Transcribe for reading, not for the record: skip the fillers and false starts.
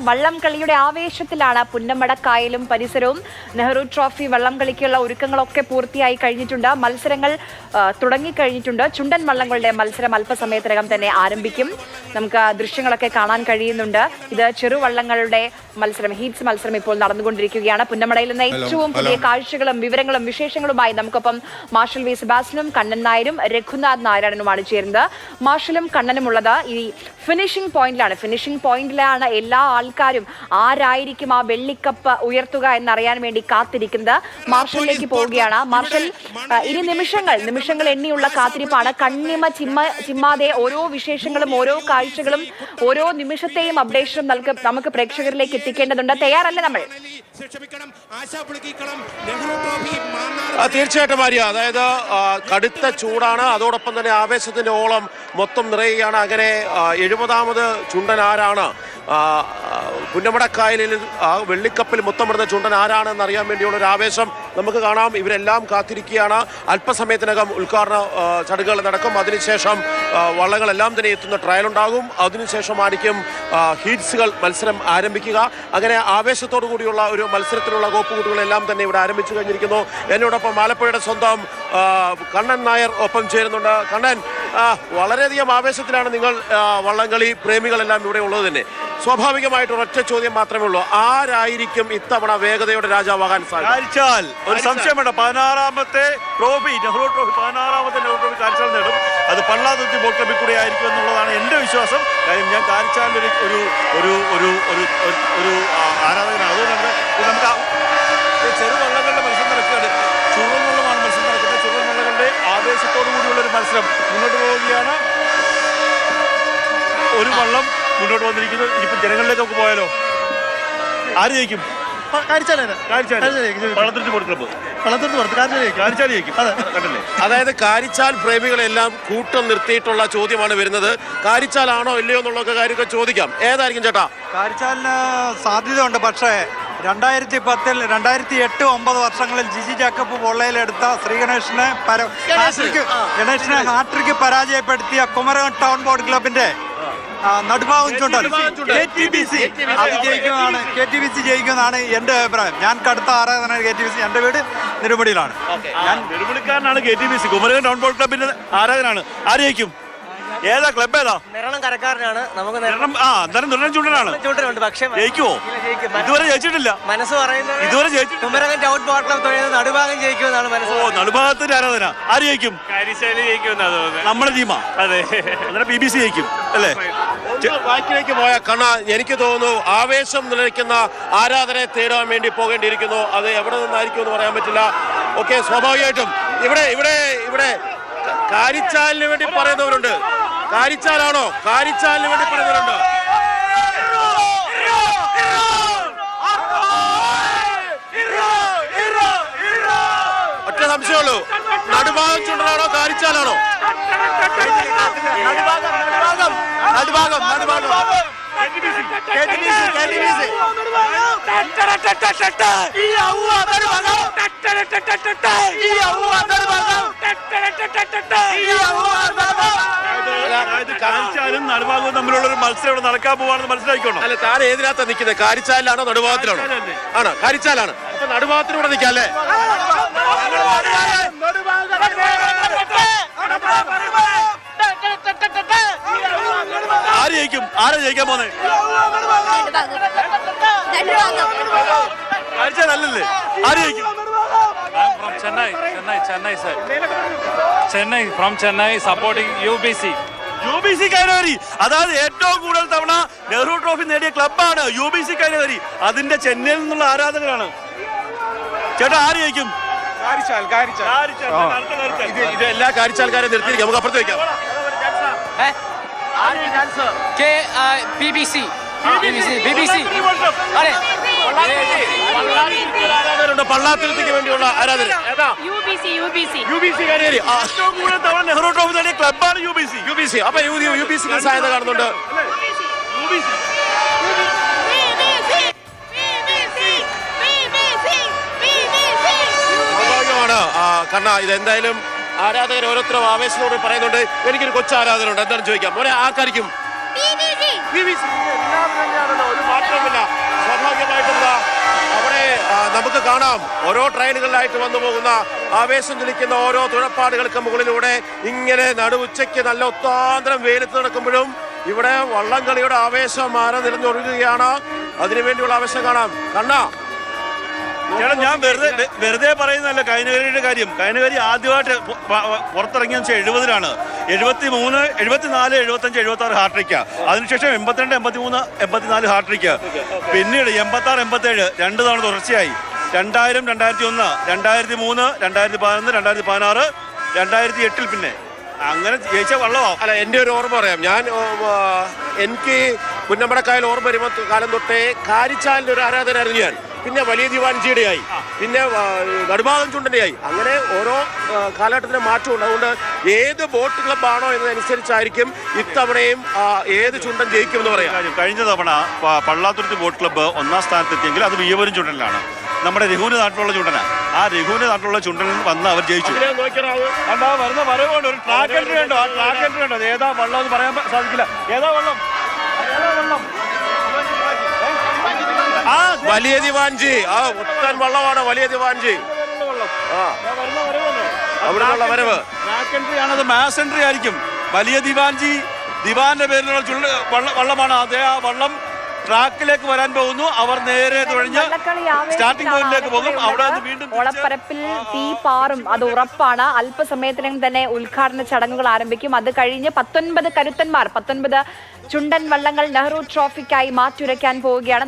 വള്ളംകളിയുടെ ആവേശത്തിലാണ് പുന്നമടക്കായലും പരിസരവും. നെഹ്റു ട്രോഫി വള്ളംകളിക്കുള്ള ഒരുക്കങ്ങളൊക്കെ പൂർത്തിയായി കഴിഞ്ഞിട്ടുണ്ട്. മത്സരങ്ങൾ തുടങ്ങിക്കഴിഞ്ഞിട്ടുണ്ട്. ചുണ്ടൻ വള്ളങ്ങളുടെ മത്സരം അല്പസമയത്തിനകം തന്നെ ആരംഭിക്കും. നമുക്ക് ദൃശ്യങ്ങളൊക്കെ കാണാൻ കഴിയുന്നുണ്ട്. ഇത് ചെറുവള്ളങ്ങളുടെ മത്സരം, ഹീറ്റ്സ് മത്സരം ഇപ്പോൾ നടന്നുകൊണ്ടിരിക്കുകയാണ്. പുന്നമടയിൽ നിന്ന് ഏറ്റവും പുതിയ കാഴ്ചകളും വിവരങ്ങളും വിശേഷങ്ങളുമായി നമുക്കൊപ്പം മാർഷൽ വി സെബാസ്റ്റ്യനും കണ്ണൻ നായരും രഘുനാഥ് നാരായണനുമാണ് ചേരുന്നത്. മാർഷലും കണ്ണനും ഉള്ളത് ഈ ഫിനിഷിംഗ് പോയിന്റിലാണ് എല്ലാ ആൾക്കാരും ആരായിരിക്കും ആ വെള്ളിക്കപ്പ് ഉയർത്തുക എന്നറിയാൻ വേണ്ടി കാത്തിരിക്കുന്നത്. മാർഷലിലേക്ക് പോവുകയാണ്. മാർഷൽ, ഇനി നിമിഷങ്ങൾ എണ്ണിയുള്ള കാത്തിരിപ്പാണ്. കണ്ണിമ ചിമ്മാതെ ഓരോ വിശേഷങ്ങളും ഓരോ കാഴ്ചകളും ഓരോ നിമിഷത്തെയും അപ്ഡേഷനും നമുക്ക് പ്രേക്ഷകരിലേക്ക് എത്തിക്കേണ്ടതുണ്ട്. തയ്യാറല്ലേ നമ്മൾ? തീർച്ചയായിട്ടും ആര്യ, അതായത് കടുത്ത ചൂടാണ്, അതോടൊപ്പം തന്നെ ആവേശത്തിന്റെ ഓളം മൊത്തം നിറയുകയാണ്. അങ്ങനെ 70ാമത് ചുണ്ടൻ ആരാണ്, പുന്നമടക്കായലിൽ വെള്ളിക്കപ്പിൽ മുത്തമിടുന്ന ചുണ്ടൻ ആരാണെന്ന് അറിയാൻ വേണ്ടിയുള്ള ഒരു ആവേശം നമുക്ക് കാണാം. ഇവരെല്ലാം കാത്തിരിക്കുകയാണ്. അല്പസമയത്തിനകം ഉദ്ഘാടന ചടങ്ങുകൾ നടക്കും. അതിനുശേഷം വള്ളങ്ങളെല്ലാം തന്നെ എത്തുന്ന ട്രയൽ ഉണ്ടാകും. അതിനുശേഷമായിരിക്കും ഹീറ്റ്സുകൾ മത്സരം ആരംഭിക്കുക. അങ്ങനെ ആവേശത്തോടു കൂടിയുള്ള ഒരു മത്സരത്തിലുള്ള കോപ്പുകൂട്ടുകളെല്ലാം തന്നെ ഇവിടെ ആരംഭിച്ചു കഴിഞ്ഞിരിക്കുന്നു. എന്നോടൊപ്പം ആലപ്പുഴയുടെ സ്വന്തം കണ്ണൻ നായർ ഒപ്പം ചേരുന്നുണ്ട്. കണ്ണൻ, വളരെയധികം ആവേശത്തിലാണ് നിങ്ങൾ വള്ളംകളി പ്രേമികളെല്ലാം ഇവിടെ ഉള്ളത് തന്നെ. സ്വാഭാവികമായിട്ട് ഒരൊറ്റ ചോദ്യം മാത്രമേ ഉള്ളൂ, ആരായിരിക്കും ഇത്തവണ വേഗതയുടെ രാജാവാകാൻ സാധിച്ചാൽ? ഒരു സംശയമുണ്ട്. 16ാമത്തെ ട്രോഫി, നെഹ്റു ട്രോഫി, 16ാമത്തെ നെഹ്റു ട്രോഫി കാരിച്ചാൽ നേടും. അത് പള്ളാതുരുത്തി ബോട്ട് ക്ലബിൽ കൂടെ ആയിരിക്കും എന്നുള്ളതാണ് എൻ്റെ വിശ്വാസം. കാര്യം ഞാൻ കാരിച്ചാലിൻ്റെ ഒരു ആരാധകനാണ്. അതുകൊണ്ടാണ് നമുക്ക് ചെറുവള്ളങ്ങളുടെ മത്സരം നടക്കുകയാണ്. ചുവന്നുള്ളമാണ് മത്സരം നടക്കുന്നത്. ചുവന്നുള്ളകളുടെ ആവേശത്തോടു കൂടിയുള്ള ഒരു മത്സരം മുന്നോട്ട് പോവുകയാണ്. ഒരു വള്ളം മുന്നോട്ട് വന്നിരിക്കുന്നു. ഇനിയിപ്പോൾ ജനങ്ങളിലേക്കൊക്കെ പോയാലോ? ആര് ജയിക്കും? അതായത് കാരിച്ചാൽ പ്രേമികളെല്ലാം കൂട്ടം നിർത്തിയിട്ടുള്ള ചോദ്യമാണ് വരുന്നത്. കാരിച്ചാലാണോ ഇല്ലയോ എന്നുള്ള കാര്യമൊക്കെ ചോദിക്കാം. ഏതായിരിക്കും ചേട്ടാ? കാരിച്ചാലിന് സാധ്യതയുണ്ട്. പക്ഷേ 2010, 2008, 2009 വർഷങ്ങളിൽ ജിജി ജാക്കബ് പൊള്ളയിലെടുത്ത ശ്രീഗണേഷിനെ ഹാട്രിക്ക് പരാജയപ്പെടുത്തിയ കുമരകം ടൗൺ ബോട്ട് ക്ലബിന്റെ നടുഭാഗം ചുണ്ടൻ KTBC ജയിക്കുമെന്നാണ് എന്റെ അഭിപ്രായം. ഞാൻ കടുത്ത ആരാധന KTBC. എന്റെ വീട് നെടുമുടിയിലാണ്. ഞാൻ നെടുമുടിക്കാരനാണ്. KTBC കുമരകം ടൗൺ ബോട്ട് ക്ലബിന്റെ ആരാധനാണ്. ആര് ജയിക്കും? ഏതാ ക്ലബ്? ഏതാ? കരക്കാരനാണ്. നമുക്ക് ചുണ്ടനാണ്. ജയിക്കുമോ? ഇതുവരെ ജയിച്ചിട്ടില്ല. മനസ്സ് പറയുന്നത് ഇതുവരെ ജയിച്ചു. കുമരകം ടൗൺ ബോട്ട് ക്ലബ് നടുഭാഗം ജയിക്കുമെന്നാണ് മനസ്സ്. നടുഭാഗത്തിന്റെ ആരാധന. ആര് ജയിക്കും? നമ്മുടെ ടീമാ. അതെ, BBC ജയിക്കും അല്ലേ? ബാക്കിലേക്ക് പോയ കണ്ണ, എനിക്ക് തോന്നുന്നു ആവേശം നിലനിൽക്കുന്ന ആരാധനയെ തേടാൻ വേണ്ടി പോകേണ്ടിയിരിക്കുന്നു. അത് എവിടെ നിന്നായിരിക്കും എന്ന് പറയാൻ പറ്റില്ല. ഓക്കെ, സ്വാഭാവികമായിട്ടും ഇവിടെ കാരിച്ചാലിന് വേണ്ടി പറയുന്നവരുണ്ട്. കാരിച്ചാലാണോ? കാരിച്ചാലിന് വേണ്ടി പറയുന്നവരുണ്ട്. ഒറ്റ സംശയമുള്ളൂ, നടുഭാഗം ചുണ്ടനാണോ കാരിച്ചാലാണോ? കാരിച്ചാലും നടുഭാഗവും തമ്മിലുള്ള ഒരു മത്സരം ഇവിടെ നടക്കാൻ പോവാണെന്ന് മനസ്സിലാക്കിക്കോണം. അല്ല, താൻ ഏതിനകത്താ നിൽക്കുന്നത്? കാരിച്ചാലിലാണോ നടുഭാഗത്തിലാണോ? ആണോ? കാരിച്ചാലാണ്. അപ്പൊ നടുഭാഗത്തിലൂടെ നിൽക്കാം അല്ലേ? ആര് ജയിക്കും? ആരാ ജയിക്കാൻ പോന്നെ? കാരിച്ചാലല്ലേ? ആര് ജയിക്കും? Chennai from Chennai supporting UBC Kainakari. അതായത് ഏറ്റവും കൂടുതൽ തവണ നെഹ്റു ട്രോഫി നേടിയ ക്ലബ്ബാണ് UBC കൈനകരി. അതിന്റെ ചെന്നൈയിൽ നിന്നുള്ള ആരാധകരാണ്. ചേട്ടാ, ആര് ജയിക്കും? ഇത് എല്ലാ കാരിച്ചാൽക്കാരെയും നിർത്തിയിരിക്കും. നമുക്ക് അപ്പുറത്ത് വെക്കാം. BBC. പള്ളാത്തുരുത്തിക്ക് വേണ്ടിയുള്ള ആരാധന. UBC കൈനകരി. ഏറ്റവും കൂടുതൽ തവണ നെഹ്റു ട്രോഫി നേടിയ ക്ലബ്ബാണ് UBC. അപ്പൊ UBCക്ക് സാധ്യത കാണുന്നുണ്ട്. സ്വാഭാവികമാണ് കണ്ണ. ഇതെന്തായാലും ആരാധകർ ഓരോരുത്തരും ആവേശത്തോട് പറയുന്നുണ്ട്. എനിക്കൊരു കൊച്ചു ആരാധന ഉണ്ട്. എന്താണ് ചോദിക്കാം? ആർക്കായിരിക്കും? PVC എല്ലാം തന്നെയാണല്ലോ, ഒരു മാറ്റമില്ല. സ്വാഭാവികമായിട്ടും അവിടെ നമുക്ക് കാണാം ഓരോ ട്രെയിനുകളിലായിട്ട് വന്നു പോകുന്ന ആവേശം ജനിക്കുന്ന ഓരോ തുഴപ്പാടുകൾക്ക് മുകളിലൂടെ ഇങ്ങനെ നടുവുച്ചയ്ക്ക് നല്ല ഒത്താന്തരം വെയിലത്ത് നടക്കുമ്പോഴും ഇവിടെ വള്ളംകളിയുടെ ആവേശം നിറഞ്ഞൊഴുകുകയാണ്. അതിനുവേണ്ടിയുള്ള ആവേശം കാണാം. കണ്ണാ, ചേട്ടാ, ഞാൻ വെറുതെ പറയുന്നതല്ല കൈനകരിയുടെ കാര്യം. കൈനകരി ആദ്യമായിട്ട് പുറത്തിറങ്ങിയെന്ന് വെച്ചാൽ 70-ലാണ്. 73, 74, 75, 76 ഹാർട്രിക്ക്. അതിനുശേഷം 82, 83, 84 ഹാർട്രിക്ക്. പിന്നീട് 86, 87 2 തവണ തുടർച്ചയായി. 2000, 2001, 2003, 2011, 2016, 2008 പിന്നെ അങ്ങനെ ജയിച്ച വള്ളമാവും. അല്ല, എൻ്റെ ഒരു ഓർമ്മ പറയാം. എനിക്ക് പുന്നമടക്കായൽ ഓർമ്മ വരുമ്പോൾ കാലം തൊട്ടേ കാരിച്ചാലിൻ്റെ ഒരു ആരാധനായിരുന്നു ഞാൻ. പിന്നെ വലിയ ദിവാൻജിയുടെ ആയി, പിന്നെ നടുഭാഗം ചുണ്ടൻ്റെ ആയി. അങ്ങനെ ഓരോ കാലഘട്ടത്തിന് മാറ്റമുണ്ട്. അതുകൊണ്ട് ഏത് ബോട്ട് ക്ലബ്ബാണോ എന്നതനുസരിച്ചായിരിക്കും ഇത്തവണയും ഏത് ചുണ്ടൻ ജയിക്കുമെന്ന് പറയാം. കഴിഞ്ഞ തവണ പള്ളാത്തുരുത്തി ബോട്ട് ക്ലബ്ബ് 1ാം സ്ഥാനത്തെത്തിയെങ്കിൽ അത് വിയ്യപുരം ചുണ്ടനിലാണ്. നമ്മുടെ രഘുവിന്റെ നാട്ടിലുള്ള ചുണ്ടനാണ്. ആ രഘുവിന്റെ നാട്ടിലുള്ള ചുണ്ടനിൽ വന്ന് അവർ ജയിച്ചു. വരുന്ന വരവുണ്ട്, ഒരു ട്രാക്ക് എൻട്രി ഉണ്ടോ? ആ ട്രാക്ക് എൻട്രി ഉണ്ടോ? ഏതാ വള്ളം എന്ന് പറയാൻ സാധിക്കില്ല. ഏതാ വള്ളം? വലിയ ദിവാൻജി, ഒത്തൻ വള്ളമാണ് വലിയ ദിവാൻജി. അവിടെയുള്ള വരവ് ട്രാക്ക് എൻട്രി ആണത്, മാസ് എൻട്രി ആയിരിക്കും. വലിയ ദിവാൻജി ദിവാന്റെ പേരിലുള്ള വള്ളമാണ്. അതേ ആ വള്ളം ട്രാക്കിലേക്ക് വരാൻ പോകുന്നു. അവർ നേരെ തുഴഞ്ഞ് സ്റ്റാർട്ടിംഗ് പോയിന്റിലേക്ക് പോകും. അവിടെ നിന്ന് വീണ്ടും ഓളപ്പരപ്പിൽ തീ പാറും, അത് ഉറപ്പാണ്. അല്പസമയത്തിനും തന്നെ ഉദ്ഘാടന ചടങ്ങുകൾ ആരംഭിക്കും. അത് കഴിഞ്ഞ് 19 കരുത്തന്മാർ, 19 ചുണ്ടൻ വള്ളങ്ങൾ നെഹ്റു ട്രോഫിക്കായി മാറ്റുരയ്ക്കാൻ പോവുകയാണ്.